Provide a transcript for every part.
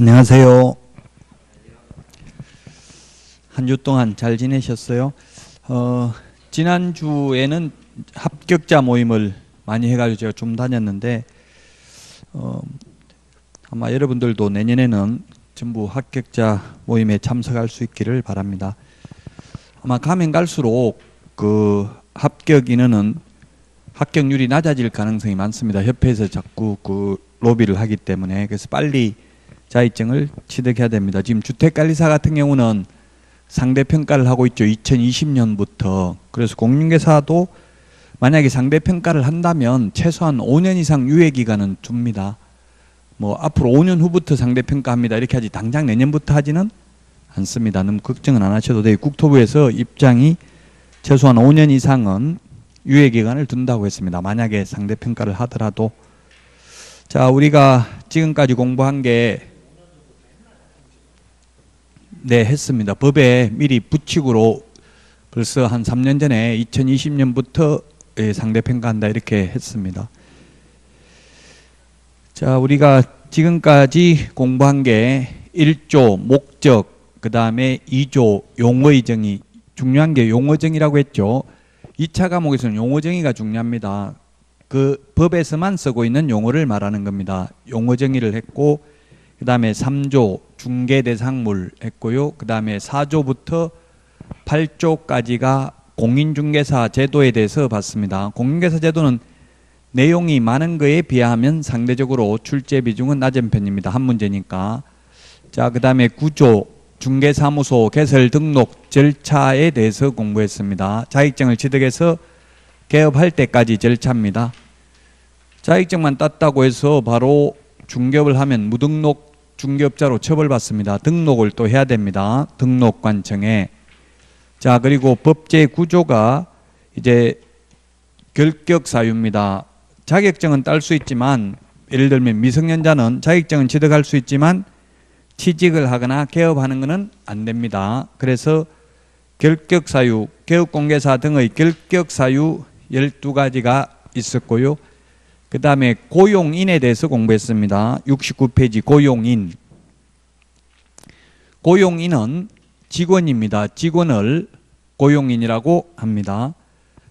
안녕하세요. 한 주 동안 잘 지내셨어요? 지난주에는 합격자 모임을 많이 해가지고 제가 좀 다녔는데 아마 여러분들도 내년에는 전부 합격자 모임에 참석할 수 있기를 바랍니다. 아마 가면 갈수록 그 합격 인원은 합격률이 낮아질 가능성이 많습니다. 협회에서 자꾸 그 로비를 하기 때문에. 그래서 빨리 자격증을 취득해야 됩니다. 지금 주택관리사 같은 경우는 상대평가를 하고 있죠. 2020년부터. 그래서 공인중개사도 만약에 상대평가를 한다면 최소한 5년 이상 유예기간은 둡니다. 뭐 앞으로 5년 후부터 상대평가합니다 이렇게 하지 당장 내년부터 하지는 않습니다. 너무 걱정은 안 하셔도 돼요. 국토부에서 입장이 최소한 5년 이상은 유예기간을 둔다고 했습니다. 만약에 상대평가를 하더라도. 자, 우리가 지금까지 공부한 게 네, 했습니다. 법에 미리 부칙으로 벌써 한 3년 전에 2020년부터 상대평가한다 이렇게 했습니다. 자, 우리가 지금까지 공부한 게 1조 목적, 그 다음에 2조 용어의 정의, 중요한 게 용어 정의라고 했죠. 2차 과목에서는 용어 정의가 중요합니다. 그 법에서만 쓰고 있는 용어를 말하는 겁니다. 용어 정의를 했고, 그 다음에 3조 중개 대상물 했고요. 그 다음에 4조부터 8조까지가 공인중개사 제도에 대해서 봤습니다. 공인중개사 제도는 내용이 많은 거에 비하면 상대적으로 출제 비중은 낮은 편입니다. 한 문제니까. 자, 그 다음에 9조 중개사무소 개설 등록 절차에 대해서 공부했습니다. 자격증을 취득해서 개업할 때까지 절차입니다. 자격증만 땄다고 해서 바로 중개업을 하면 무등록 중개업자로 처벌받습니다. 등록을 또 해야 됩니다. 등록관청에. 자, 그리고 법제 구조가 이제 결격사유입니다. 자격증은 딸 수 있지만, 예를 들면 미성년자는 자격증은 취득할 수 있지만 취직을 하거나 개업하는 것은 안 됩니다. 그래서 결격사유, 개업공개사 등의 결격사유 12가지가 있었고요. 그 다음에 고용인에 대해서 공부했습니다. 69페이지 고용인. 고용인은 직원입니다. 직원을 고용인이라고 합니다.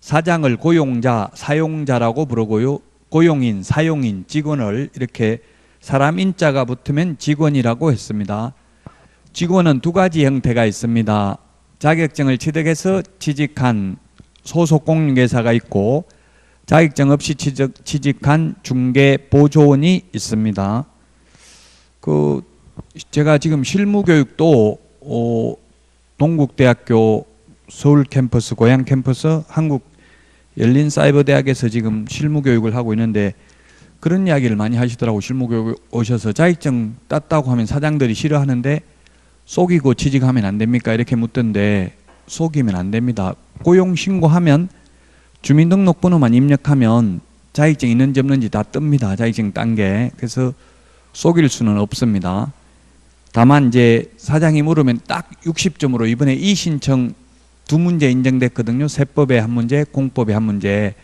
사장을 고용자, 사용자라고 부르고요. 고용인, 사용인, 직원을 이렇게 사람 인자가 붙으면 직원이라고 했습니다. 직원은 두 가지 형태가 있습니다. 자격증을 취득해서 취직한 소속 공인중개사가 있고, 자격증 없이 취직한 중개보조원이 있습니다. 제가 지금 실무교육도 동국대학교 서울 캠퍼스, 고양 캠퍼스, 한국 열린사이버대학에서 지금 실무교육을 하고 있는데 그런 이야기를 많이 하시더라고요. 실무교육 오셔서 자격증 땄다고 하면 사장들이 싫어하는데 속이고 취직하면 안 됩니까? 이렇게 묻던데 속이면 안 됩니다. 고용신고하면 주민등록번호만 입력하면 자격증 있는지 없는지 다 뜹니다. 자격증 딴 게. 그래서 속일 수는 없습니다. 다만 이제 사장이 물으면 딱 60점으로 이번에 이신청 2문제 인정됐거든요. 세법에 1문제, 공법에 1문제.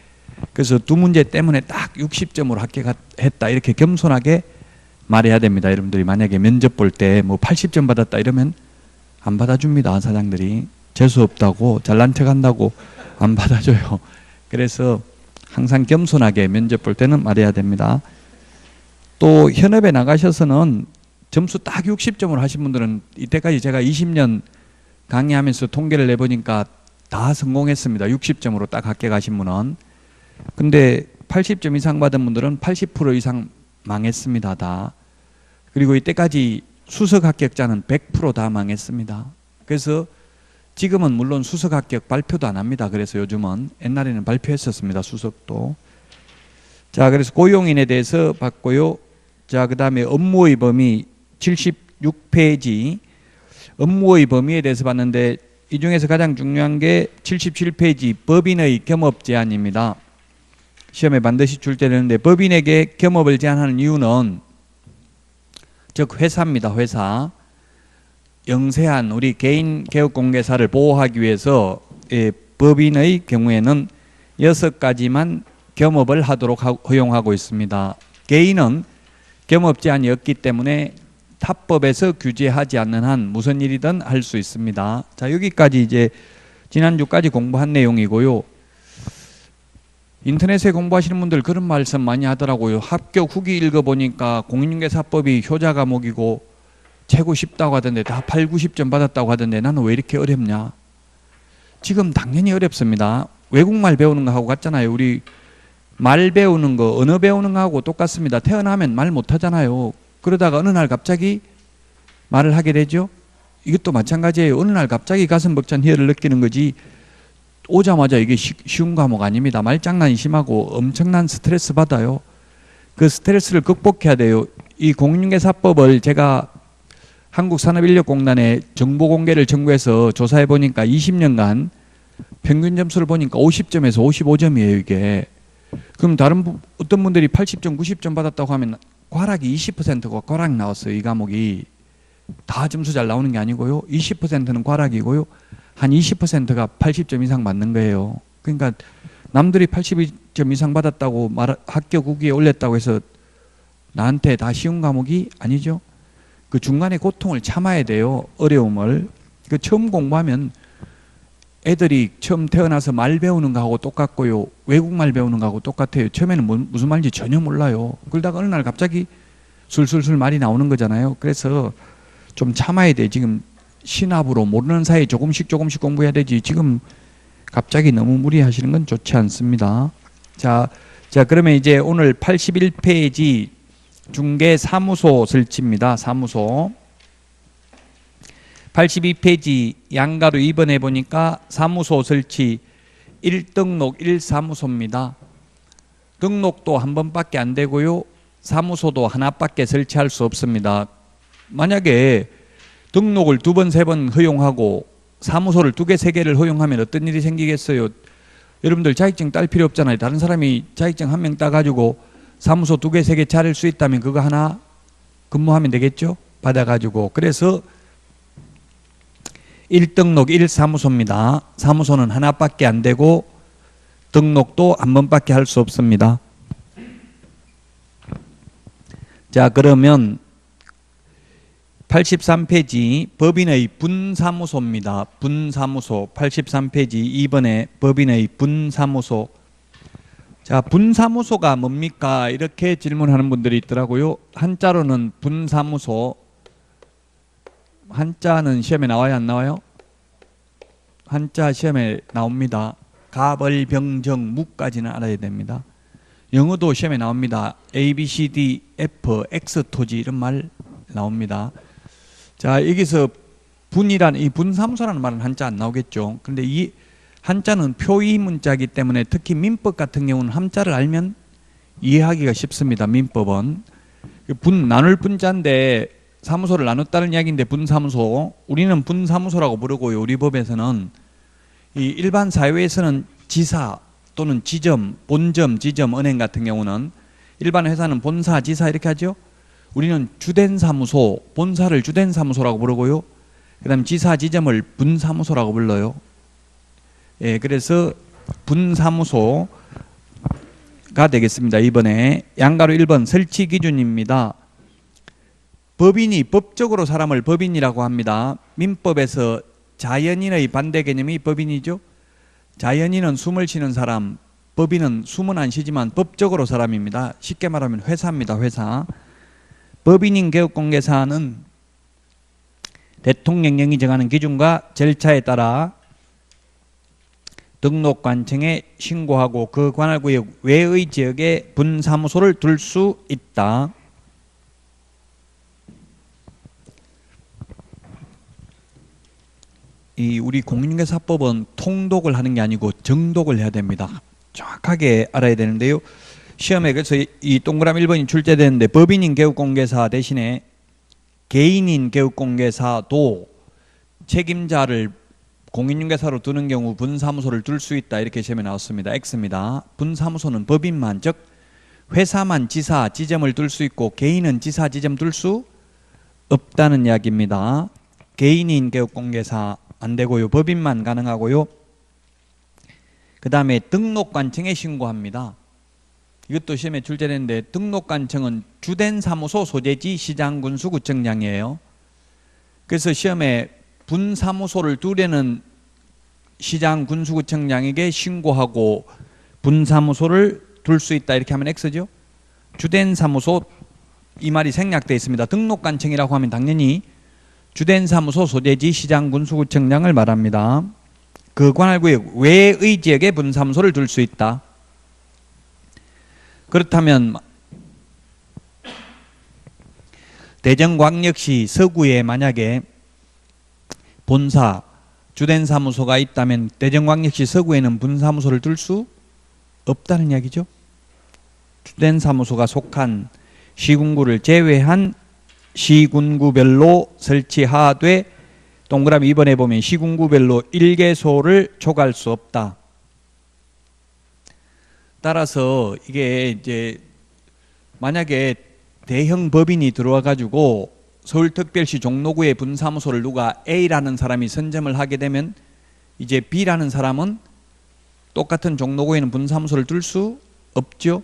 그래서 2문제 때문에 딱 60점으로 합격했다 이렇게 겸손하게 말해야 됩니다. 여러분들이 만약에 면접 볼 때 뭐 80점 받았다 이러면 안 받아줍니다. 사장들이. 재수없다고 잘난 척한다고 안 받아줘요. 그래서 항상 겸손하게 면접 볼 때는 말해야 됩니다. 또 현업에 나가셔서는 점수 딱 60점으로 하신 분들은 이때까지 제가 20년 강의하면서 통계를 내보니까 다 성공했습니다. 60점으로 딱 합격하신 분은. 근데 80점 이상 받은 분들은 80% 이상 망했습니다. 다. 그리고 이때까지 수석 합격자는 100% 다 망했습니다. 그래서 지금은 물론 수석 합격 발표도 안 합니다. 그래서 요즘은. 옛날에는 발표했었습니다. 수석도. 자, 그래서 고용인에 대해서 봤고요. 자, 그 다음에 업무의 범위 76페이지 업무의 범위에 대해서 봤는데 이 중에서 가장 중요한 게 77페이지 법인의 겸업 제한입니다. 시험에 반드시 출제되는데 법인에게 겸업을 제한하는 이유는 즉 회사입니다. 회사. 영세한 우리 개인 개업공개사를 보호하기 위해서 법인의 경우에는 6가지만 겸업을 하도록 허용하고 있습니다. 개인은 겸업 제한이 없기 때문에 타법에서 규제하지 않는 한 무슨 일이든 할 수 있습니다. 자, 여기까지 이제 지난주까지 공부한 내용이고요. 인터넷에 공부하시는 분들 그런 말씀 많이 하더라고요. 합격 후기 읽어보니까 공인중개사법이 효자 과목이고 최고 쉽다고 하던데 다 8, 90점 받았다고 하던데 나는 왜 이렇게 어렵냐. 지금 당연히 어렵습니다. 외국말 배우는 거하고 같잖아요. 우리 말 배우는 거, 언어 배우는 거하고 똑같습니다. 태어나면 말 못하잖아요. 그러다가 어느 날 갑자기 말을 하게 되죠. 이것도 마찬가지예요. 어느 날 갑자기 가슴 벅찬 희열을 느끼는 거지 오자마자 이게 쉬운 과목 아닙니다. 말장난이 심하고 엄청난 스트레스 받아요. 그 스트레스를 극복해야 돼요. 이 공인중개사법을 제가 한국산업인력공단에 정보 공개를 청구해서 조사해 보니까 20년간 평균 점수를 보니까 50점에서 55점이에요, 이게. 그럼 다른 어떤 분들이 80점, 90점 받았다고 하면 과락이 20%가 과락 나왔어요, 이 과목이. 다 점수 잘 나오는 게 아니고요. 20%는 과락이고요. 한 20%가 80점 이상 받는 거예요. 그러니까 남들이 82점 이상 받았다고 합격 후기에 올렸다고 해서 나한테 다 쉬운 과목이 아니죠. 그 중간에 고통을 참아야 돼요. 어려움을. 그 처음 공부하면 애들이 처음 태어나서 말 배우는 거하고 똑같고요. 외국말 배우는 거하고 똑같아요. 처음에는 무슨 말인지 전혀 몰라요. 그러다가 어느 날 갑자기 술술술 말이 나오는 거잖아요. 그래서 좀 참아야 돼. 지금 신압으로 모르는 사이에 조금씩 공부해야 되지. 지금 갑자기 너무 무리하시는 건 좋지 않습니다. 자, 그러면 이제 오늘 81페이지 중개사무소 설치입니다. 사무소. 82페이지 양가로 2번에 보니까 사무소 설치 1등록 1사무소입니다. 등록도 한 번밖에 안 되고요. 사무소도 하나밖에 설치할 수 없습니다. 만약에 등록을 2번, 3번 허용하고 사무소를 2개, 3개를 허용하면 어떤 일이 생기겠어요? 여러분들 자격증 딸 필요 없잖아요. 다른 사람이 자격증 1명 따가지고 사무소 2개, 3개 차릴 수 있다면 그거 하나 근무하면 되겠죠? 받아가지고. 그래서 1등록 1사무소입니다. 사무소는 하나밖에 안 되고 등록도 한 번밖에 할 수 없습니다. 자, 그러면 83페이지 법인의 분사무소입니다. 분사무소 83페이지 2번에 법인의 분사무소. 자, 분사무소가 뭡니까? 이렇게 질문하는 분들이 있더라고요. 한자로는 분사무소. 한자는 시험에 나와요, 안 나와요? 한자 시험에 나옵니다. 가벌병정 무까지는 알아야 됩니다. 영어도 시험에 나옵니다. A, B, C, D, F, X, 토지 이런 말 나옵니다. 자, 여기서 분이란 이 분사무소라는 말은 한자 안 나오겠죠. 그런데 이 한자는 표의 문자이기 때문에 특히 민법 같은 경우는 한자를 알면 이해하기가 쉽습니다. 민법은 분 나눌 분자인데 사무소를 나눴다는 이야기인데 분사무소, 우리는 분사무소라고 부르고요. 우리 법에서는 이 일반 사회에서는 지사 또는 지점, 본점, 지점, 은행 같은 경우는 일반 회사는 본사, 지사 이렇게 하죠. 우리는 주된 사무소, 본사를 주된 사무소라고 부르고요. 그 다음 지사, 지점을 분사무소라고 불러요. 예, 그래서 분사무소가 되겠습니다. 이번에 양가로 1번 설치 기준입니다. 법인이 법적으로 사람을 법인이라고 합니다. 민법에서 자연인의 반대 개념이 법인이죠. 자연인은 숨을 쉬는 사람, 법인은 숨은 안 쉬지만 법적으로 사람입니다. 쉽게 말하면 회사입니다. 회사. 법인인 개업공개사는 대통령령이 정하는 기준과 절차에 따라 등록관청에 신고하고 그 관할구역 외의 지역에 분사무소를 둘 수 있다. 이 우리 공인중개사법은 통독을 하는 게 아니고 정독을 해야 됩니다. 정확하게 알아야 되는데요. 시험에 그래서 이 동그라미 1번이 출제되는데 법인인 개업공개사 대신에 개인인 개업공개사도 책임자를 공인중개사로 두는 경우 분사무소를 둘 수 있다. 이렇게 시험에 나왔습니다. X입니다. 분사무소는 법인만 즉 회사만 지사, 지점을 둘 수 있고 개인은 지사, 지점 둘 수 없다는 이야기입니다. 개인인 개업공개사 안 되고요. 법인만 가능하고요. 그 다음에 등록관청에 신고합니다. 이것도 시험에 출제되는데 등록관청은 주된 사무소 소재지 시장군수구청장이에요. 그래서 시험에 분사무소를 두려는 시장군수구청장에게 신고하고 분사무소를 둘 수 있다 이렇게 하면 X죠. 주된 사무소 이 말이 생략되어 있습니다. 등록관청이라고 하면 당연히 주된 사무소 소재지 시장군수구청장을 말합니다. 그 관할구역 외의 지역에 분사무소를 둘 수 있다. 그렇다면 대전광역시 서구에 만약에 본사 주된 사무소가 있다면 대전광역시 서구에는 분사무소를 둘 수 없다는 이야기죠. 주된 사무소가 속한 시군구를 제외한 시군구별로 설치하되 동그라미 2번에 보면 시군구별로 1개소를 촉할 수 없다. 따라서 이게 이제 만약에 대형 법인이 들어와 가지고 서울특별시 종로구의 분사무소를 누가 A라는 사람이 선점을 하게 되면 이제 B라는 사람은 똑같은 종로구에는 분사무소를 둘 수 없죠.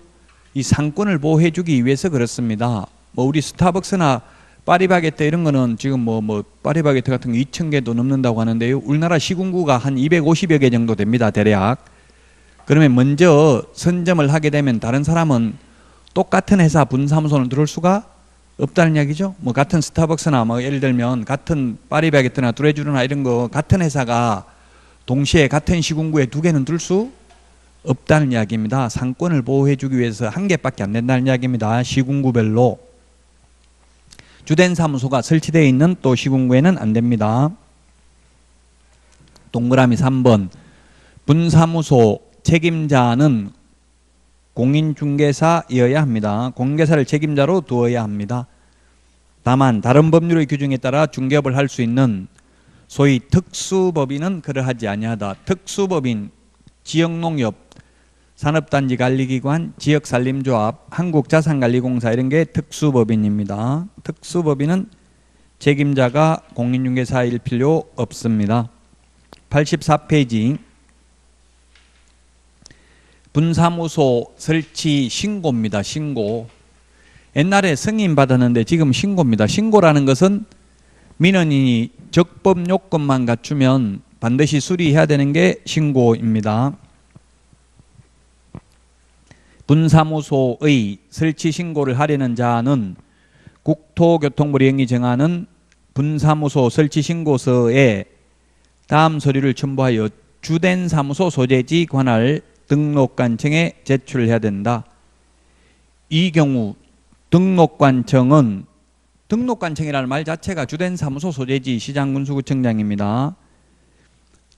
이 상권을 보호해 주기 위해서 그렇습니다. 뭐 우리 스타벅스나 파리바게뜨 이런 거는 지금 뭐 파리바게뜨 같은 거 2,000개도 넘는다고 하는데요. 우리나라 시군구가 한 250여 개 정도 됩니다. 대략. 그러면 먼저 선점을 하게 되면 다른 사람은 똑같은 회사 분사무소는 들어올 수가 없다는 이야기죠. 뭐 같은 스타벅스나 뭐 예를 들면 같은 파리바게뜨나 뚜레쥬르나 이런 거 같은 회사가 동시에 같은 시군구에 두 개는 둘 수 없다는 이야기입니다. 상권을 보호해 주기 위해서 한 개밖에 안 된다는 이야기입니다. 시군구별로. 주된 사무소가 설치되어 있는 또 시군구에는 안 됩니다. 동그라미 3번. 분사무소 책임자는 공인중개사이어야 합니다. 공인중개사를 책임자로 두어야 합니다. 다만 다른 법률의 규정에 따라 중개업을 할 수 있는 소위 특수법인은 그러하지 아니하다. 특수법인, 지역농협, 산업단지관리기관, 지역산림조합, 한국자산관리공사 이런 게 특수법인입니다. 특수법인은 책임자가 공인중개사일 필요 없습니다. 84페이지 분사무소 설치 신고입니다. 신고. 옛날에 승인 받았는데 지금 신고입니다. 신고라는 것은 민원인이 적법 요건만 갖추면 반드시 수리해야 되는 게 신고입니다. 분사무소의 설치 신고를 하려는 자는 국토교통부령이 정하는 분사무소 설치 신고서에 다음 서류를 첨부하여 주된 사무소 소재지 관할 등록관청에 제출해야 된다. 이 경우 등록관청은 등록관청이라는 말 자체가 주된 사무소 소재지 시장군수구청장입니다.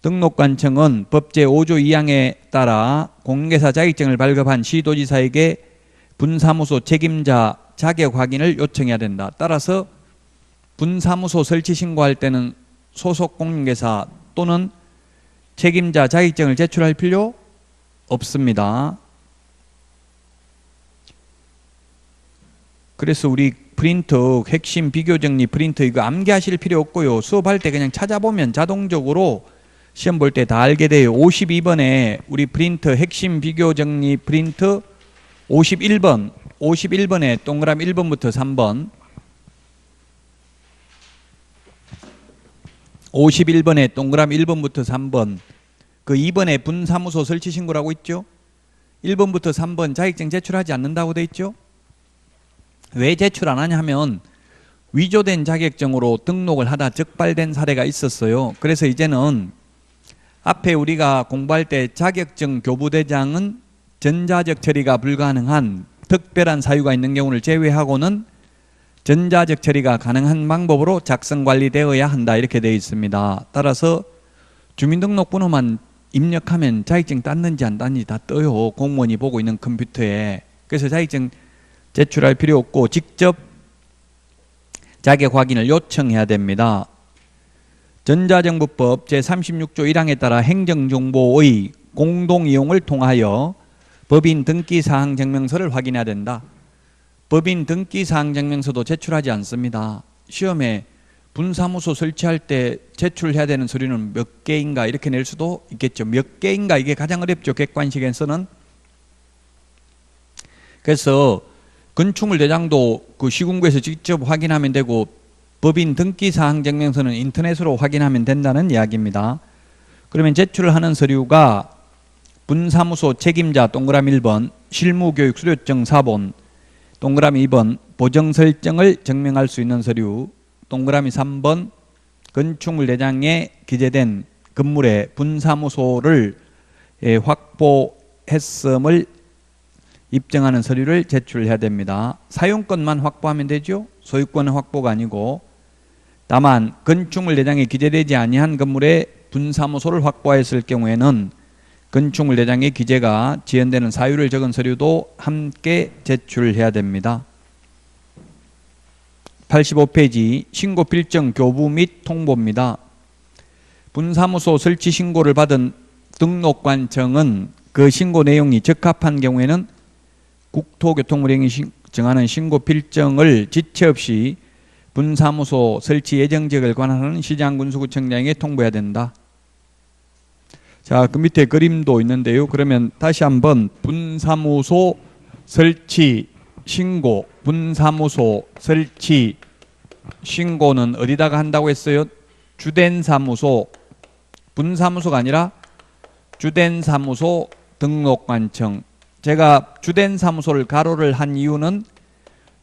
등록관청은 법 제5조 2항에 따라 공개사 자격증을 발급한 시도지사에게 분사무소 책임자 자격 확인을 요청해야 된다. 따라서 분사무소 설치 신고할 때는 소속 공인중개사 또는 책임자 자격증을 제출할 필요 없습니다. 그래서 우리 프린터 핵심 비교정리 프린터 이거 암기하실 필요 없고요. 수업할 때 그냥 찾아보면 자동적으로 시험 볼 때 다 알게 돼요. 52번에 우리 프린터 핵심 비교정리 프린터 51번에 동그라미 1번부터 3번 51번에 동그라미 1번부터 3번 그 2번에 분사무소 설치 신고라고 있죠. 1번부터 3번 자격증 제출하지 않는다고 돼 있죠. 왜 제출 안 하냐 하면 위조된 자격증으로 등록을 하다 적발된 사례가 있었어요. 그래서 이제는 앞에 우리가 공부할 때 자격증 교부대장은 전자적 처리가 불가능한 특별한 사유가 있는 경우를 제외하고는 전자적 처리가 가능한 방법으로 작성 관리되어야 한다 이렇게 되어 있습니다. 따라서 주민등록번호만 입력하면 자격증 땄는지 안 땄는지 다 떠요. 공무원이 보고 있는 컴퓨터에. 그래서 자격증 제출할 필요 없고 직접 자격 확인을 요청해야 됩니다. 전자정보법 제36조 1항에 따라 행정정보의 공동이용을 통하여 법인 등기사항 증명서를 확인해야 된다. 법인 등기사항 증명서도 제출하지 않습니다. 시험에 분사무소 설치할 때 제출해야 되는 서류는 몇 개인가 이렇게 낼 수도 있겠죠. 몇 개인가 이게 가장 어렵죠. 객관식에서는. 그래서 건축물 대장도 그 시군구에서 직접 확인하면 되고 법인 등기사항 증명서는 인터넷으로 확인하면 된다는 이야기입니다. 그러면 제출하는 서류가 분사무소 책임자 동그라미 1번, 실무교육 수료증 4본, 동그라미 2번, 보정 설정을 증명할 수 있는 서류, 동그라미 3번, 건축물 대장에 기재된 건물의 분사무소를 확보했음을 입증하는 서류를 제출해야 됩니다. 사용권만 확보하면 되죠. 소유권은 확보가 아니고, 다만 건축물 대장에 기재되지 아니한 건물의 분사무소를 확보했을 경우에는 건축물 대장의 기재가 지연되는 사유를 적은 서류도 함께 제출해야 됩니다. 85페이지 신고 필정 교부 및 통보입니다. 분사무소 설치 신고를 받은 등록관청은 그 신고 내용이 적합한 경우에는 국토교통부령이 정하는 신고 필정을 지체 없이 분사무소 설치 예정지역을 관할하는 시장군수구청장에게 통보해야 된다. 자, 그 밑에 그림도 있는데요. 그러면 다시 한번 분사무소 설치 신고, 분사무소 설치 신고는 어디다가 한다고 했어요? 주된 사무소, 분사무소가 아니라 주된 사무소 등록관청. 제가 주된 사무소를 가로를 한 이유는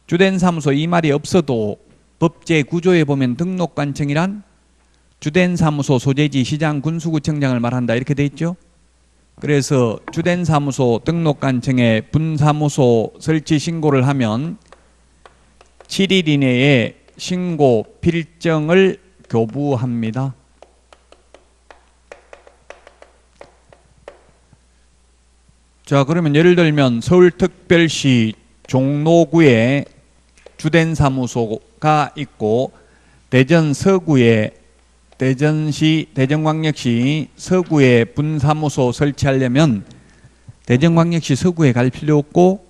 주된 사무소 이 말이 없어도 법제 구조에 보면 등록관청이란 주된 사무소 소재지 시장 군수구청장을 말한다 이렇게 돼 있죠. 그래서 주된 사무소 등록관청에 분사무소 설치 신고를 하면 7일 이내에 신고 필정을 교부합니다. 자, 그러면 예를 들면 서울특별시 종로구에 주된 사무소가 있고 대전 서구에 대전광역시 서구에 분사무소 설치하려면 대전광역시 서구에 갈 필요 없고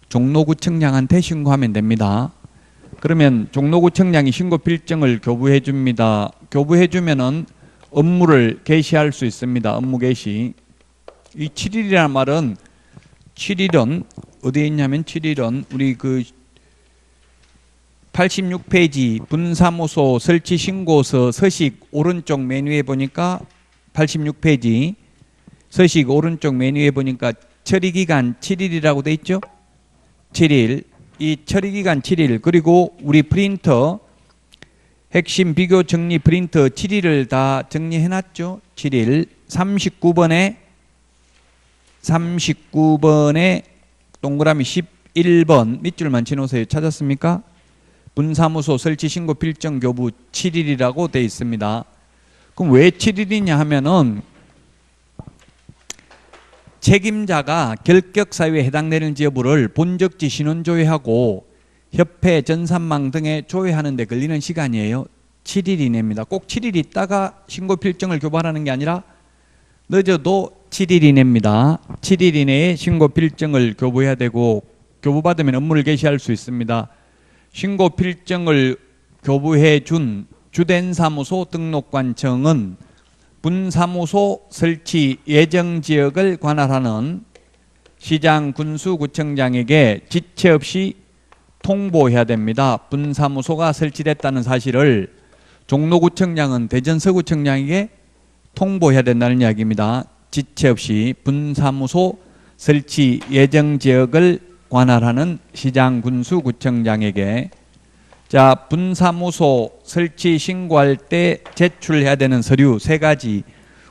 종로구청장한테 신고하면 됩니다. 그러면 종로구청장이 신고 필정을 교부해 줍니다. 교부해 주면은 업무를 개시할 수 있습니다. 업무 개시. 이 7일이라는 말은 7일은 어디에 있냐면 7일은 우리 그 86페이지 분사무소 설치 신고서 서식 오른쪽 메뉴에 보니까 86페이지 서식 오른쪽 메뉴에 보니까 처리기간 7일이라고 돼 있죠. 7일. 이 처리기간 7일 그리고 우리 프린터 핵심 비교 정리 프린터 7일을 다 정리해놨죠. 7일 39번에 동그라미 11번 밑줄만 치놓으세요. 찾았습니까? 분사무소 설치 신고 필정 교부 7일이라고 되어 있습니다. 그럼 왜 7일이냐 하면은 책임자가 결격 사유에 해당되는지 여부를 본적지 신원 조회하고 협회 전산망 등에 조회하는 데 걸리는 시간이에요. 7일 이내입니다. 꼭 7일 있다가 신고 필정을 교부하라는 게 아니라 늦어도 7일 이내입니다. 7일 이내에 신고 필정을 교부해야 되고 교부받으면 업무를 개시할 수 있습니다. 신고 필정을 교부해 준 주된 사무소 등록관청은 분사무소 설치 예정지역을 관할하는 시장군수구청장에게 지체 없이 통보해야 됩니다. 분사무소가 설치됐다는 사실을 종로구청장은 대전서구청장에게 통보해야 된다는 이야기입니다. 지체 없이 분사무소 설치 예정지역을 관할하는 시장군수구청장에게. 자, 분사무소 설치 신고할 때 제출해야 되는 서류 3가지.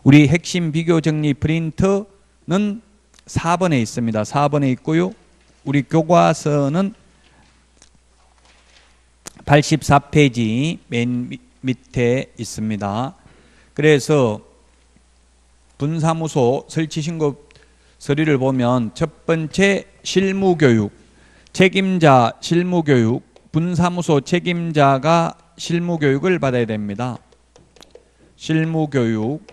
우리 핵심 비교 정리 프린터는 4번에 있습니다. 4번에 있고요. 우리 교과서는 84페이지 맨 밑에 있습니다. 그래서 분사무소 설치 신고 서류를 보면 첫 번째 실무교육, 책임자 실무교육, 분사무소 책임자가 실무교육을 받아야 됩니다. 실무교육,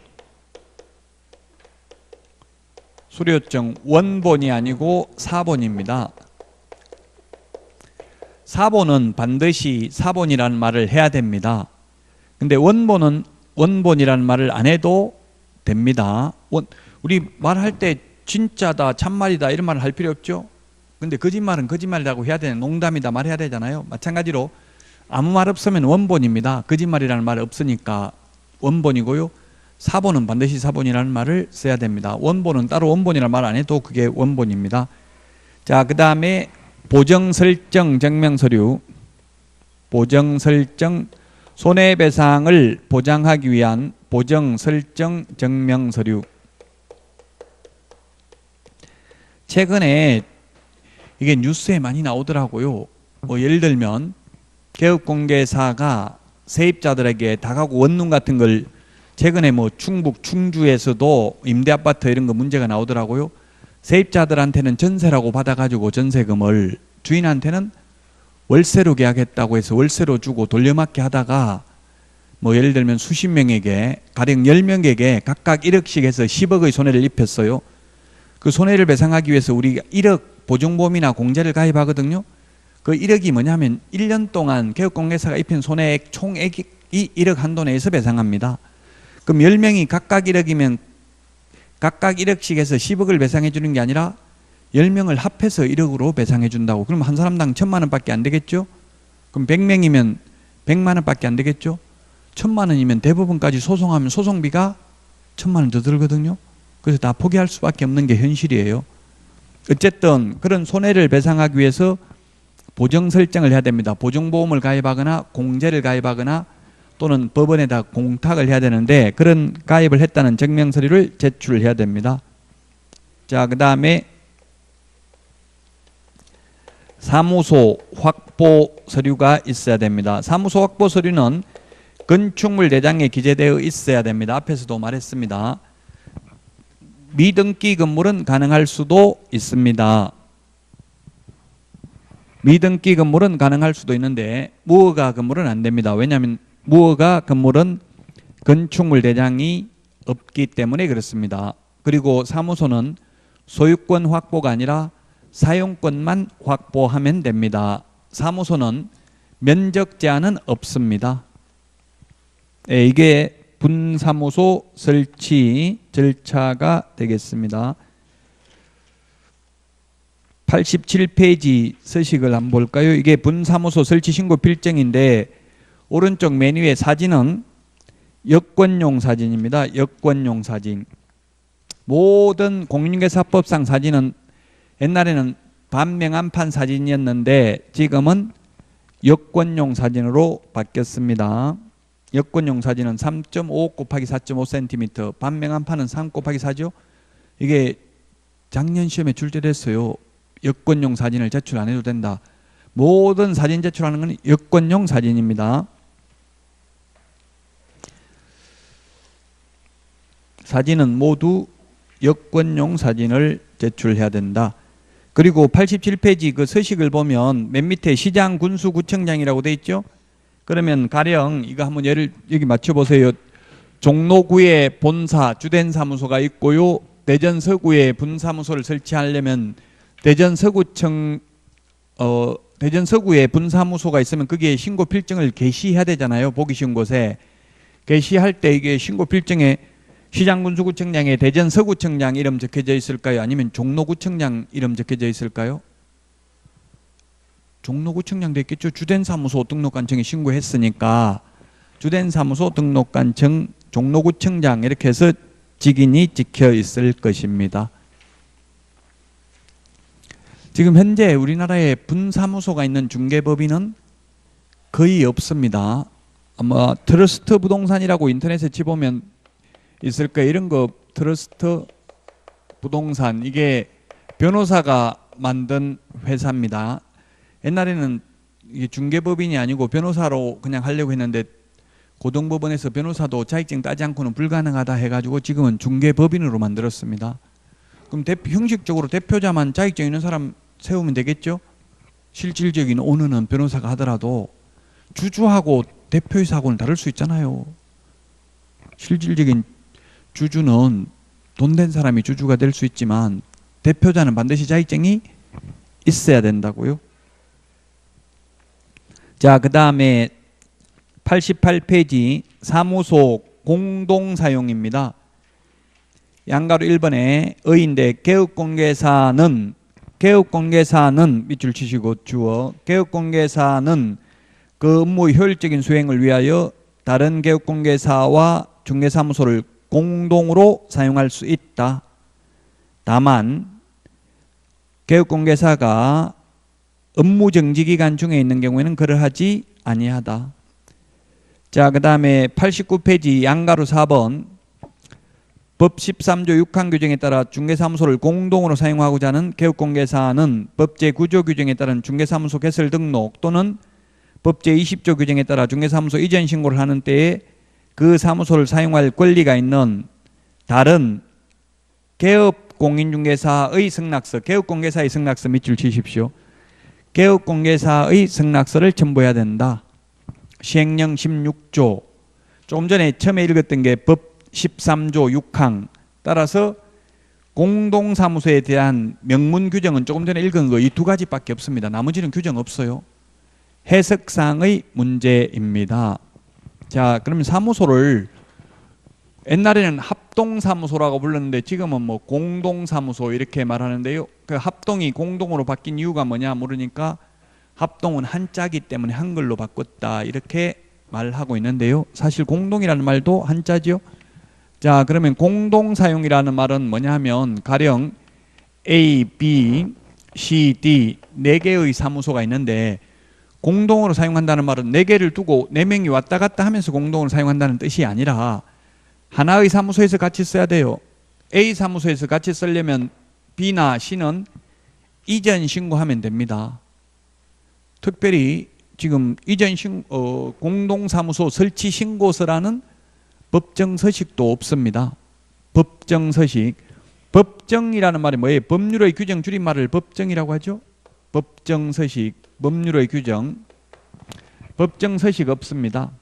수료증 원본이 아니고 사본입니다. 사본은 반드시 사본이라는 말을 해야 됩니다. 근데 원본은 원본이라는 말을 안 해도 됩니다. 우리 말할 때 진짜다, 참말이다 이런 말을 할 필요 없죠. 근데 거짓말은 거짓말이라고 해야 되는, 농담이다 말해야 되잖아요. 마찬가지로 아무 말 없으면 원본입니다. 거짓말이라는 말 없으니까 원본이고요. 사본은 반드시 사본이라는 말을 써야 됩니다. 원본은 따로 원본이라는 말 안 해도 그게 원본입니다. 자, 그 다음에 보정설정 증명서류. 보정설정, 손해배상을 보장하기 위한 보정설정 증명서류. 최근에 이게 뉴스에 많이 나오더라고요. 뭐 예를 들면 개업공개사가 세입자들에게 다가구 원룸 같은 걸, 최근에 뭐 충북 충주에서도 임대아파트 이런 거 문제가 나오더라고요. 세입자들한테는 전세라고 받아가지고 전세금을, 주인한테는 월세로 계약했다고 해서 월세로 주고 돌려막기 하다가 뭐 예를 들면 수십 명에게, 가령 10명에게 각각 1억씩 해서 10억의 손해를 입혔어요. 그 손해를 배상하기 위해서 우리가 1억 보증보험이나 공제를 가입하거든요. 그 1억이 뭐냐면 1년 동안 개업공개사가 입힌 손해액 총액이 1억 한도 내에서 배상합니다. 그럼 10명이 각각 1억이면 각각 1억씩 해서 10억을 배상해 주는 게 아니라 10명을 합해서 1억으로 배상해 준다고. 그럼 한 사람당 1,000만 원밖에 안 되겠죠? 그럼 100명이면 100만 원밖에 안 되겠죠? 1,000만 원이면 대부분까지 소송하면 소송비가 1,000만 원 더 들거든요. 그래서 다 포기할 수밖에 없는 게 현실이에요. 어쨌든 그런 손해를 배상하기 위해서 보정 설정을 해야 됩니다. 보증보험을 가입하거나 공제를 가입하거나 또는 법원에다 공탁을 해야 되는데, 그런 가입을 했다는 증명서류를 제출해야 됩니다. 자, 그 다음에 사무소 확보 서류가 있어야 됩니다. 사무소 확보 서류는 건축물 대장에 기재되어 있어야 됩니다. 앞에서도 말했습니다. 미등기 건물은 가능할 수도 있습니다. 미등기 건물은 가능할 수도 있는데 무허가 건물은 안 됩니다. 왜냐하면 무허가 건물은 건축물 대장이 없기 때문에 그렇습니다. 그리고 사무소는 소유권 확보가 아니라 사용권만 확보하면 됩니다. 사무소는 면적 제한은 없습니다. 네, 이게 분사무소 설치 절차가 되겠습니다. 87페이지 서식을 한번 볼까요? 이게 분사무소 설치 신고 필증인데, 오른쪽 맨 위에 사진은 여권용 사진입니다. 여권용 사진. 모든 공인중개사법상 사진은 옛날에는 반명암판 사진이었는데 지금은 여권용 사진으로 바뀌었습니다. 여권용 사진은 3.5 곱하기 4.5cm, 반명암판은 3 곱하기 4죠. 이게 작년 시험에 출제됐어요. 여권용 사진을 제출 안 해도 된다. 모든 사진 제출하는 건 여권용 사진입니다. 사진은 모두 여권용 사진을 제출해야 된다. 그리고 87페이지 그 서식을 보면 맨 밑에 시장 군수구청장이라고 돼 있죠. 그러면 가령 이거 한번 예를 여기 맞춰 보세요. 종로구에 본사 주된 사무소가 있고요. 대전 서구에 분사무소를 설치하려면 대전 서구에 분사무소가 있으면 거기에 신고 필증을 게시해야 되잖아요. 보기 쉬운 곳에 게시할 때 이게 신고 필증에 시장군수구청장에 대전 서구청장 이름 적혀져 있을까요? 아니면 종로구청장 이름 적혀져 있을까요? 종로구청장 됐겠죠. 주된사무소 등록관청에 신고했으니까 주된사무소 등록관청 종로구청장 이렇게 해서 직인이 찍혀 있을 것입니다. 지금 현재 우리나라에 분사무소가 있는 중개법인은 거의 없습니다. 아마 트러스트 부동산이라고 인터넷에 치보면 있을 거예요. 이런 거 트러스트 부동산, 이게 변호사가 만든 회사입니다. 옛날에는 이게 중개법인이 아니고 변호사로 그냥 하려고 했는데 고등법원에서 변호사도 자격증 따지 않고는 불가능하다 해가지고 지금은 중개법인으로 만들었습니다. 그럼 형식적으로 대표자만 자격증 있는 사람 세우면 되겠죠? 실질적인 오너는 변호사가 하더라도 주주하고 대표이사하고는 다를 수 있잖아요. 실질적인 주주는 돈 된 사람이 주주가 될 수 있지만 대표자는 반드시 자격증이 있어야 된다고요. 자, 그 다음에 88페이지 사무소 공동사용입니다. 양가로 1번에 의인대 개업공개사는 개업공개사는 밑줄 치시고 주어 개업공개사는 그 업무의 효율적인 수행을 위하여 다른 개업공개사와 중개사무소를 공동으로 사용할 수 있다. 다만 개업공개사가 업무 정지 기간 중에 있는 경우에는 그러하지 아니하다. 자, 그 다음에 89페이지 양가로 4번 법 13조 6항 규정에 따라 중개사무소를 공동으로 사용하고자 하는 개업공개사는 법제 구조 규정에 따른 중개사무소 개설 등록 또는 법제 20조 규정에 따라 중개사무소 이전 신고를 하는 때에 그 사무소를 사용할 권리가 있는 다른 개업공인중개사의 승낙서, 개업공개사의 승낙서 밑줄 치십시오. 개업공개사의 승낙서를 첨부해야 된다. 시행령 16조, 조금 전에 처음에 읽었던 게 법 13조 6항, 따라서 공동사무소에 대한 명문 규정은 조금 전에 읽은 거 이 두 가지밖에 없습니다. 나머지는 규정 없어요. 해석상의 문제입니다. 자, 그러면 사무소를 옛날에는 합동사무소라고 불렀는데 지금은 뭐 공동사무소 이렇게 말하는데요. 그 합동이 공동으로 바뀐 이유가 뭐냐 물으니까 합동은 한자기 때문에 한글로 바꿨다 이렇게 말하고 있는데요. 사실 공동이라는 말도 한자죠. 자, 그러면 공동사용이라는 말은 뭐냐 하면 가령 A, B, C, D 4개의 사무소가 있는데 공동으로 사용한다는 말은 4개를 두고 4명이 왔다 갔다 하면서 공동으로 사용한다는 뜻이 아니라 하나의 사무소에서 같이 써야 돼요. A 사무소에서 같이 쓰려면 B나 C는 이전 신고하면 됩니다. 특별히 지금 이전 공동사무소 설치 신고서라는 법정서식도 없습니다. 법정서식. 법정이라는 말이 뭐예요? 법률의 규정 줄임말을 법정이라고 하죠. 법정서식, 법률의 규정. 법정서식 없습니다.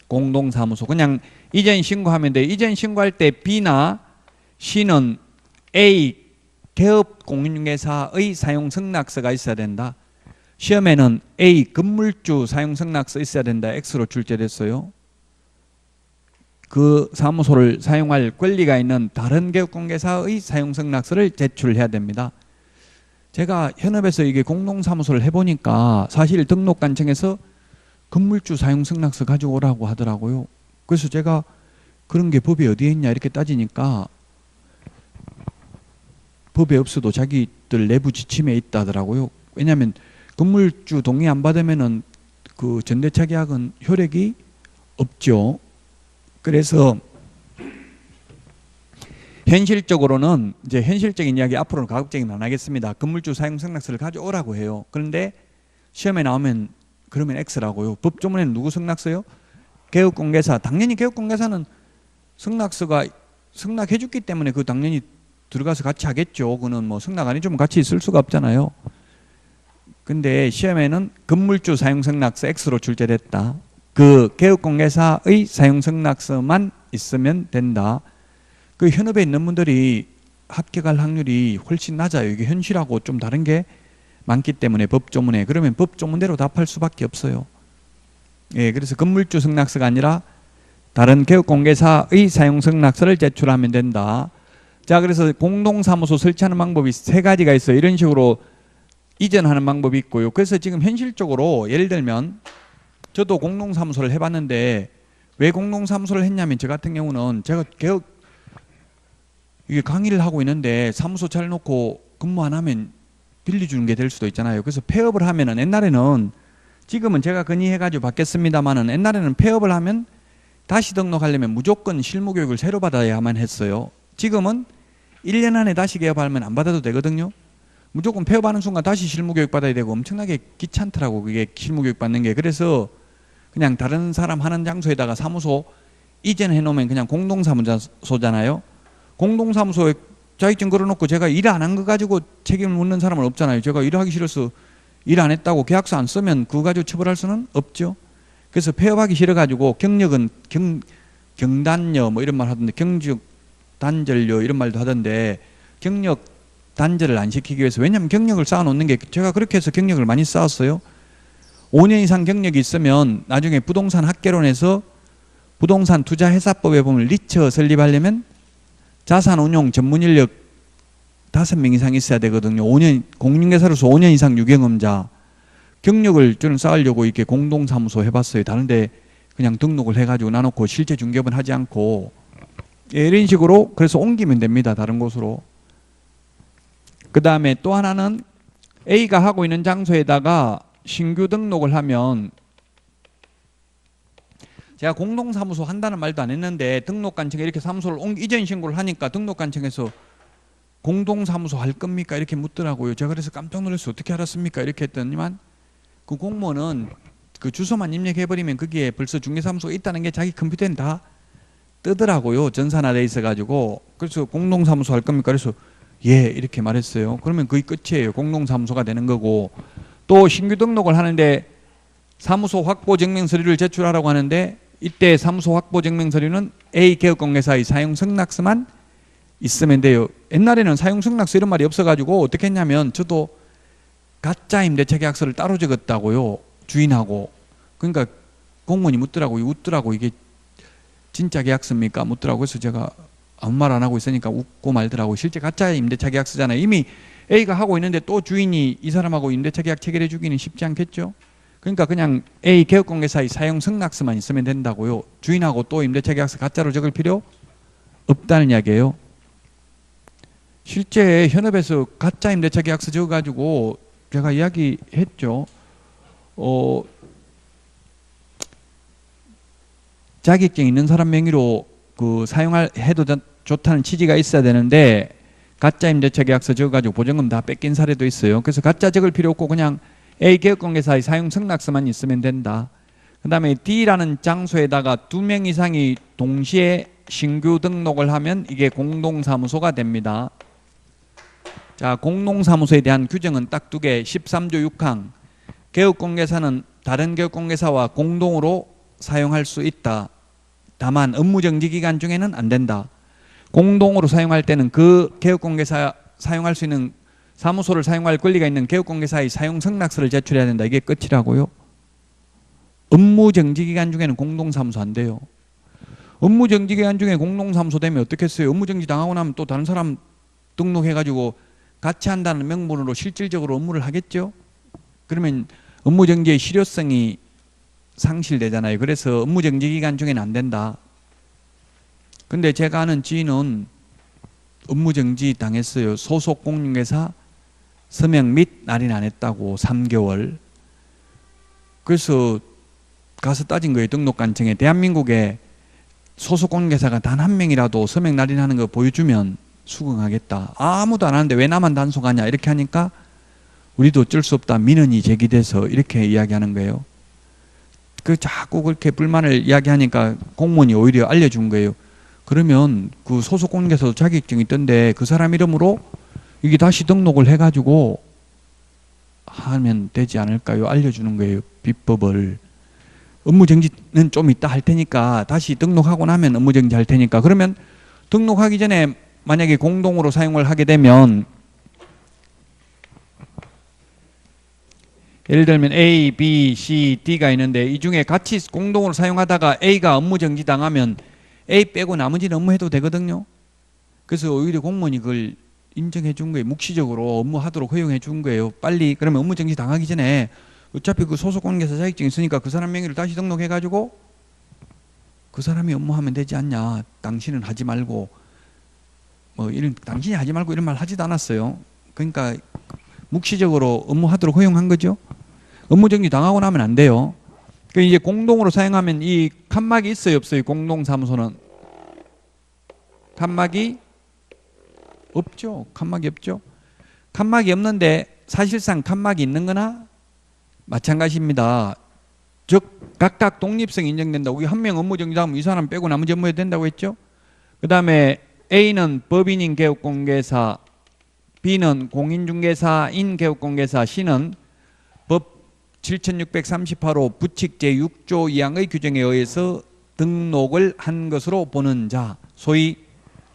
공동사무소. 그냥 이전 신고하면 돼요. 이전 신고할 때 B나 C는 A 개업공인중개사의 사용승낙서가 있어야 된다. 시험에는 A 건물주 사용승낙서 있어야 된다. X로 출제됐어요. 그 사무소를 사용할 권리가 있는 다른 개업공개사의 사용승낙서를 제출해야 됩니다. 제가 현업에서 이게 공동사무소를 해보니까 사실 등록관청에서 건물주 사용승낙서 가져오라고 하더라고요. 그래서 제가 그런 게 법에 어디에 있냐 이렇게 따지니까 법에 없어도 자기들 내부 지침에 있다 하더라고요. 왜냐하면 건물주 동의 안 받으면은 그 전대차 계약은 효력이 없죠. 그래서 현실적으로는 이제 현실적인 이야기 앞으로는 가급적이면 안 하겠습니다. 건물주 사용승낙서를 가져오라고 해요. 그런데 시험에 나오면 그러면 X라고요. 법조문에는 누구 승낙서요? 개업공개사. 당연히 개업공개사는 승낙서가 승낙해줬기 때문에 그 당연히 들어가서 같이 하겠죠. 그는 뭐 승낙 안 해주면 같이 있을 수가 없잖아요. 근데 시험에는 건물주 사용승낙서 X로 출제됐다. 그 개업공개사의 사용승낙서만 있으면 된다. 그 현업에 있는 분들이 합격할 확률이 훨씬 낮아요. 이게 현실하고 좀 다른 게 많기 때문에 법조문에. 그러면 법조문대로 답할 수밖에 없어요. 예, 그래서 건물주 승낙서가 아니라 다른 개업공개사의 사용승낙서를 제출하면 된다. 자, 그래서 공동사무소 설치하는 방법이 3가지가 있어요. 이런 식으로 이전하는 방법이 있고요. 그래서 지금 현실적으로 예를 들면 저도 공동사무소를 해봤는데 왜 공동사무소를 했냐면 저 같은 경우는 제가 이게 강의를 하고 있는데 사무소 차려놓고 근무 안 하면 빌려주는 게 될 수도 있잖아요. 그래서 폐업을 하면은 옛날에는 지금은 제가 건의해가지고 받겠습니다만은 옛날에는 폐업을 하면 다시 등록하려면 무조건 실무교육을 새로 받아야만 했어요. 지금은 1년 안에 다시 개업하면 안 받아도 되거든요. 무조건 폐업하는 순간 다시 실무교육 받아야 되고 엄청나게 귀찮더라고 그게 실무교육 받는 게. 그래서 그냥 다른 사람 하는 장소에다가 사무소 이전해 놓으면 그냥 공동사무소잖아요. 공동사무소에 자격증 걸어놓고 제가 일 안 한 거 가지고 책임을 묻는 사람은 없잖아요. 제가 일하기 싫어서 일 안 했다고 계약서 안 쓰면 그거 가지고 처벌할 수는 없죠. 그래서 폐업하기 싫어가지고 경력은 경단료 뭐 이런 말 하던데 경직 단절료 이런 말도 하던데 경력 단절을 안 시키기 위해서. 왜냐하면 경력을 쌓아놓는 게 제가 그렇게 해서 경력을 많이 쌓았어요. 5년 이상 경력이 있으면 나중에 부동산 학개론에서 부동산 투자회사법에 보면 리처 설립하려면 자산운용 전문인력 5명 이상 있어야 되거든요. 5년 공인중개사로서 5년 이상 유경험자. 경력을 저는 쌓으려고 이렇게 공동사무소 해봤어요. 다른데 그냥 등록을 해가지고 나놓고 실제 중개업은 하지 않고, 예, 이런 식으로 그래서 옮기면 됩니다. 다른 곳으로. 그 다음에 또 하나는 A가 하고 있는 장소에다가 신규 등록을 하면, 제가 공동사무소 한다는 말도 안 했는데 등록관청에 이렇게 사무소를 이전 신고를 하니까 등록관청에서 공동사무소 할 겁니까? 이렇게 묻더라고요. 제가 그래서 깜짝 놀랐어요. 어떻게 알았습니까? 이렇게 했더니만 그 공무원은 그 주소만 입력해버리면 거기에 벌써 중개사무소가 있다는 게 자기 컴퓨터엔 다 뜨더라고요. 전산화돼 있어가지고. 그래서 공동사무소 할 겁니까? 그래서 예, 이렇게 말했어요. 그러면 그게 끝이에요. 공동사무소가 되는 거고. 또 신규 등록을 하는데 사무소 확보 증명 서류를 제출하라고 하는데, 이때 사무소 확보 증명 서류는 A 개업공개사의 사용 승낙서만 있으면 돼요. 옛날에는 사용 승낙서 이런 말이 없어가지고 어떻게 했냐면, 저도 가짜 임대차 계약서를 따로 적었다고요. 주인하고. 그러니까 공무원이 묻더라고요. 웃더라고. 이게 진짜 계약서입니까? 묻더라고요. 그래서 제가 아무 말 안 하고 있으니까 웃고 말더라고요. 실제 가짜 임대차 계약서잖아요. 이미 A가 하고 있는데 또 주인이 이 사람하고 임대차 계약 체결해 주기는 쉽지 않겠죠. 그러니까 그냥 A 개업공개사의 사용 승낙서만 있으면 된다고요. 주인하고 또 임대차 계약서 가짜로 적을 필요 없다는 이야기예요. 실제 현업에서 가짜 임대차 계약서 적어가지고 제가 이야기했죠. 자격증 있는 사람 명의로 그 해도 좋다는 취지가 있어야 되는데, 가짜 임대차 계약서 적어가지고 보증금 다 뺏긴 사례도 있어요. 그래서 가짜 적을 필요 없고 그냥 A 개업공개사의 사용 승낙서만 있으면 된다. 그 다음에 D라는 장소에다가 2명 이상이 동시에 신규 등록을 하면 이게 공동사무소가 됩니다. 자, 공동사무소에 대한 규정은 딱 2개. 13조 6항. 개업공개사는 다른 개업공개사와 공동으로 사용할 수 있다. 다만 업무정지기간 중에는 안 된다. 공동으로 사용할 때는 그 개업공개사 사용할 수 있는 사무소를 사용할 권리가 있는 개업공개사의 사용 승낙서를 제출해야 된다. 이게 끝이라고요. 업무정지기간 중에는 공동사무소 안 돼요. 업무정지기간 중에 공동사무소 되면 어떻겠어요? 업무정지 당하고 나면 또 다른 사람 등록해가지고 같이 한다는 명분으로 실질적으로 업무를 하겠죠. 그러면 업무정지의 실효성이 상실되잖아요. 그래서 업무정지기간 중에는 안 된다. 근데 제가 아는 지인은 업무정지 당했어요. 소속 공인중개사 서명 및 날인 안 했다고 3개월. 그래서 가서 따진 거예요. 등록관청에. 대한민국에 소속 공인중개사가 단 한 명이라도 서명 날인하는 거 보여주면 수긍하겠다. 아무도 안 하는데 왜 나만 단속하냐 이렇게 하니까 우리도 어쩔 수 없다. 민원이 제기돼서 이렇게 이야기하는 거예요. 그 자꾸 그렇게 불만을 이야기하니까 공무원이 오히려 알려준 거예요. 그러면 그 소속 공인중개사도 자격증이 있던데 그 사람 이름으로 이게 다시 등록을 해가지고 하면 되지 않을까요? 알려주는 거예요. 비법을. 업무정지는 좀 이따 할 테니까 다시 등록하고 나면 업무정지 할 테니까. 그러면 등록하기 전에 만약에 공동으로 사용을 하게 되면 예를 들면 A, B, C, D가 있는데 이 중에 같이 공동으로 사용하다가 A가 업무정지 당하면 A 빼고 나머지는 업무해도 되거든요. 그래서 오히려 공무원이 그걸 인정해 준 거예요. 묵시적으로 업무하도록 허용해 준 거예요. 빨리. 그러면 업무정지 당하기 전에 어차피 그 소속 공인중개사 자격증이 있으니까 그 사람 명의를 다시 등록해가지고 그 사람이 업무하면 되지 않냐. 당신은 하지 말고 뭐 이런 당신이 하지 말고 이런 말 하지도 않았어요. 그러니까 묵시적으로 업무하도록 허용한 거죠. 업무정지 당하고 나면 안 돼요. 그 이제 공동으로 사용하면 이 칸막이 있어요, 없어요? 공동사무소는 칸막이 없죠. 칸막이 없죠. 칸막이 없는데 사실상 칸막이 있는 거나 마찬가지입니다. 즉 각각 독립성이 인정된다고. 한 명 업무정지하면 이 사람 빼고 나머지 업무해도 된다고 했죠. 그 다음에 A는 법인인 개업공개사, B는 공인중개사인 개업공개사, C는 법 7638호 부칙 제6조 2항의 규정에 의해서 등록을 한 것으로 보는 자, 소위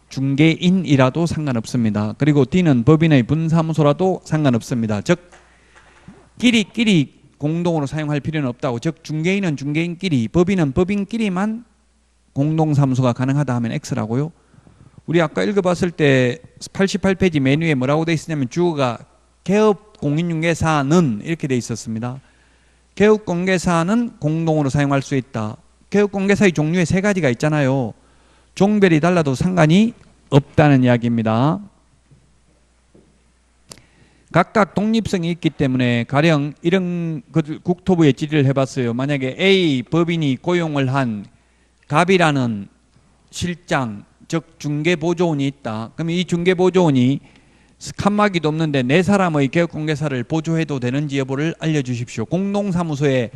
중개인이라도 상관없습니다. 그리고 D는 법인의 분사무소라도 상관없습니다. 즉 끼리끼리 공동으로 사용할 필요는 없다고. 즉 중개인은 중개인끼리, 법인은 법인끼리만 공동사무소가 가능하다 하면 X라고요. 우리 아까 읽어봤을 때 88페이지 메뉴에 뭐라고 돼 있었냐면 주어가 개업 공인중개사는 이렇게 돼 있었습니다. 개업 공개사는 공동으로 사용할 수 있다. 개업 공개사의 종류에 세 가지가 있잖아요. 종별이 달라도 상관이 없다는 이야기입니다. 각각 독립성이 있기 때문에 가령 이런 국토부에 질의를 해봤어요. 만약에 A 법인이 고용을 한 갑이라는 실장, 즉 중개보조원이 있다. 그러면 이 중개보조원이 칸막이도 없는데 네 사람의 개업공개사를 보조해도 되는지 여부를 알려주십시오. 공동사무소에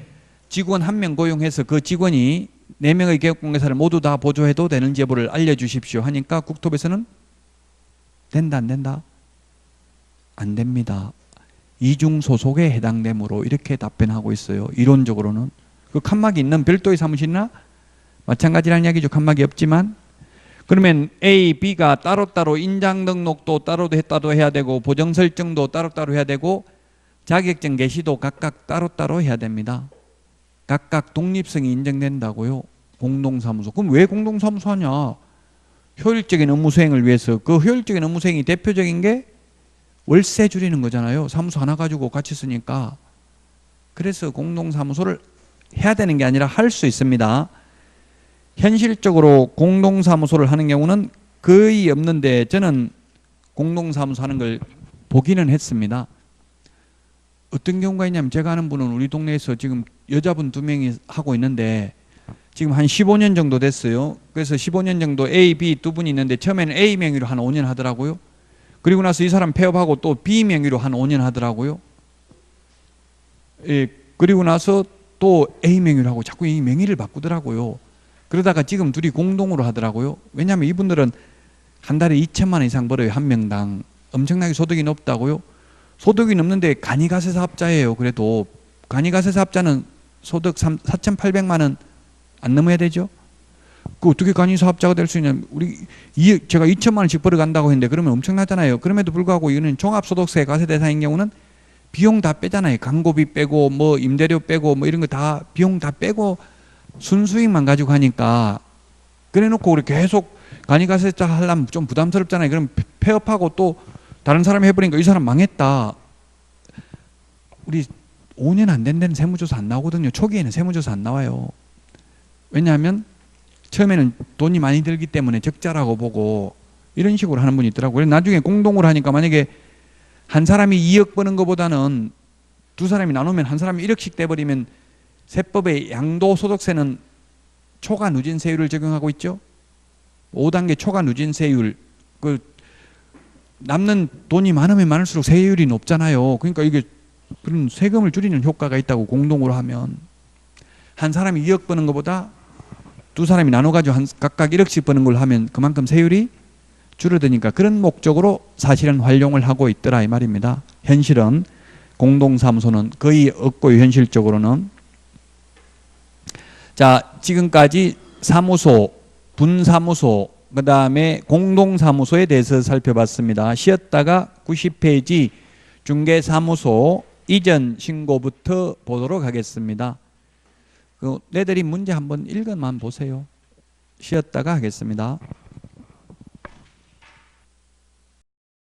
직원 한 명 고용해서 그 직원이 4명의 개업공개사를 모두 다 보조해도 되는지 여부를 알려주십시오 하니까 국토부에서는 된다 안 된다? 안 됩니다. 이중 소속에 해당되므로 이렇게 답변하고 있어요. 이론적으로는. 그 칸막이 있는 별도의 사무실이나 마찬가지라는 이야기죠. 칸막이 없지만. 그러면 A, B가 따로따로 인장 등록도 따로 해야 되고 보정 설정도 따로따로 해야 되고 자격증 개시도 각각 따로따로 해야 됩니다. 각각 독립성이 인정된다고요. 공동사무소. 그럼 왜 공동사무소 하냐? 효율적인 업무 수행을 위해서. 그 효율적인 업무 수행이 대표적인 게 월세 줄이는 거잖아요. 사무소 하나 가지고 같이 쓰니까. 그래서 공동사무소를 해야 되는 게 아니라 할 수 있습니다. 현실적으로 공동사무소를 하는 경우는 거의 없는데 저는 공동사무소 하는 걸 보기는 했습니다. 어떤 경우가 있냐면 제가 아는 분은 우리 동네에서 지금 여자분 2명이 하고 있는데 지금 한 15년 정도 됐어요. 그래서 15년 정도 A, B 2분이 있는데 처음에는 A 명의로 한 5년 하더라고요. 그리고 나서 이 사람 폐업하고 또 B 명의로 한 5년 하더라고요. 예, 그리고 나서 또 A 명의로 하고 자꾸 이 명의를 바꾸더라고요. 그러다가 지금 둘이 공동으로 하더라고요. 왜냐하면 이분들은 한 달에 2천만 원 이상 벌어요. 한 명당. 엄청나게 소득이 높다고요. 소득이 높는데 간이가세 사업자예요. 그래도 간이가세 사업자는 소득 4,800만 원 안 넘어야 되죠. 그 어떻게 간이사업자가 될 수 있냐면 제가 2천만 원씩 벌어간다고 했는데 그러면 엄청나잖아요. 그럼에도 불구하고 이거는 종합소득세 과세 대상인 경우는 비용 다 빼잖아요. 광고비 빼고 뭐 임대료 빼고 뭐 이런 거 다 비용 다 빼고 순수익만 가지고 하니까 그래놓고 우리 계속 간이가세자 하려면 좀 부담스럽잖아요. 그럼 폐업하고 또 다른 사람이 해버리니까 이 사람 망했다. 우리 5년 안 된 데는 세무조사 안 나오거든요. 초기에는 세무조사 안 나와요. 왜냐하면 처음에는 돈이 많이 들기 때문에 적자라고 보고 이런 식으로 하는 분이 있더라고요. 나중에 공동으로 하니까 만약에 한 사람이 2억 버는 것보다는 두 사람이 나누면 한 사람이 1억씩 떼버리면 세법의 양도소득세는 초과 누진세율을 적용하고 있죠. 5단계 초과 누진세율. 그 남는 돈이 많으면 많을수록 세율이 높잖아요. 그러니까 이게 그런 세금을 줄이는 효과가 있다고 공동으로 하면. 한 사람이 2억 버는 것보다 두 사람이 나눠가지고 각각 1억씩 버는 걸 하면 그만큼 세율이 줄어드니까 그런 목적으로 사실은 활용을 하고 있더라 이 말입니다. 현실은 공동사무소는 거의 없고요. 현실적으로는. 자, 지금까지 사무소, 분사무소, 그 다음에 공동사무소에 대해서 살펴봤습니다. 쉬었다가 90페이지 중개사무소 이전 신고부터 보도록 하겠습니다. 내드린 문제 한번 읽어만 보세요. 쉬었다가 하겠습니다.